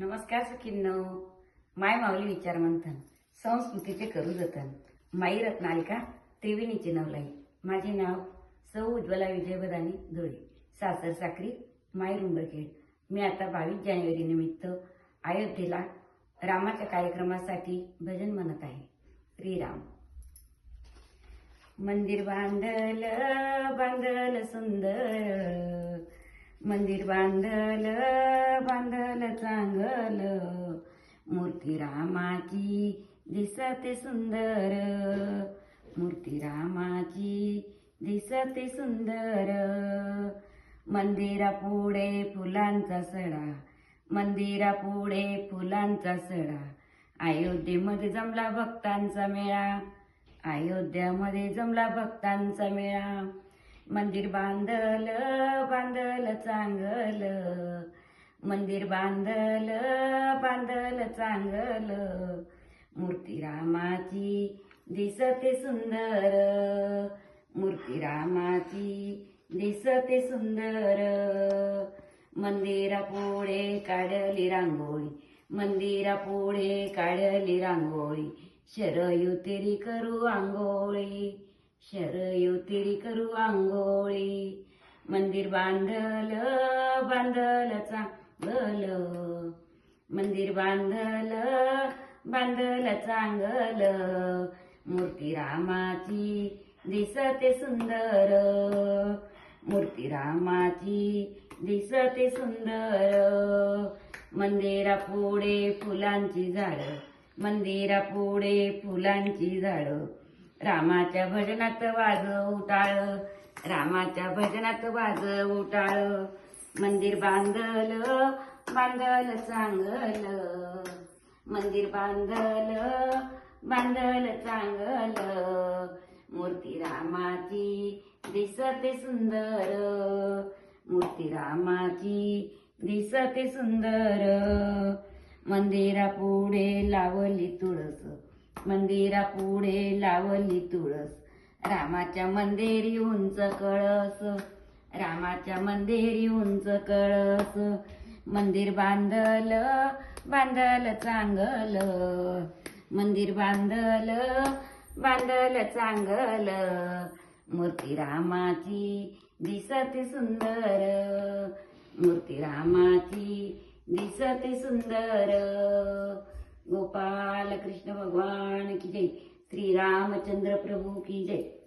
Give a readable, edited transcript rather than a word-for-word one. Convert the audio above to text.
नमस्कार सखींनो. माय माऊली विचार मंथन संस्कृतीचे करू जतन. माई रत्नालिका त्रिवेणीचे नवलाई. माझे नाव सौ उज्ज्वला विजय बदानी धुळे. सासर साक्री माय रुंबरखेड. मी आता 22 जानेवारी निमित्त अयोध्येला रामाच्या कार्यक्रमासाठी भजन म्हणत आहे. श्रीराम. मंदिर बांधल बांधल सुंदर, मंदिर बांधल बांधल चांगल, मूर्ती रामाची दिसते सुंदर, मूर्ती रामाची दिसते सुंदर. मंदिरापुढे फुलांचा सडा, मंदिरापुढे फुलांचा सडा, अयोध्येमध्ये जमला भक्तांचा मेळा, अयोध्यामध्ये जमला भक्तांचा मेळा. मंदिर बांधल बांधल चांगल, मंदिर बांधल बांधल चांगल, मूर्ती रामाची दिसते सुंदर, मूर्ती रामाची दिसते सुंदर. मंदिरापुढे काढली रांगोळी, मंदिरापुढे काढली रांगोळी, शरयू तेरी करू आंघोळी, शरयू तेरी करू आंघोळी. मंदिर बांधल बांधल चांगल, मंदिर बांधल बांधल चांगल, मूर्ती रामाची दिसते सुंदर, मूर्ती रामाची दिसते सुंदर. मंदिरापुढे फुलांची झाडं, मंदिरापुढे फुलांची झाडं, रामाच्या भजनात वाजव टाळ, रामाच्या भजनात वाजव टाळ. मंदिर बांधल बांधल चांगल, मंदिर बांधल बांधल चांगल, मूर्ती रामाची दिसते सुंदर, मूर्ती रामाची दिसते सुंदर. मंदिरापुढे लावली तुळस, मंदिरापुढे लावली तुळस, रामाच्या मंदिरी उंच कळस, रामाच्या मंदिरी उंच कळस. मंदिर बांधल बांधल चांगल, मंदिर बांधल बांधल चांगल, मूर्ती रामाची दिसते सुंदर, मूर्ती रामाची दिसते सुंदर. गोपाल कृष्ण भगवान की जय. श्री रामचंद्र प्रभु की जय.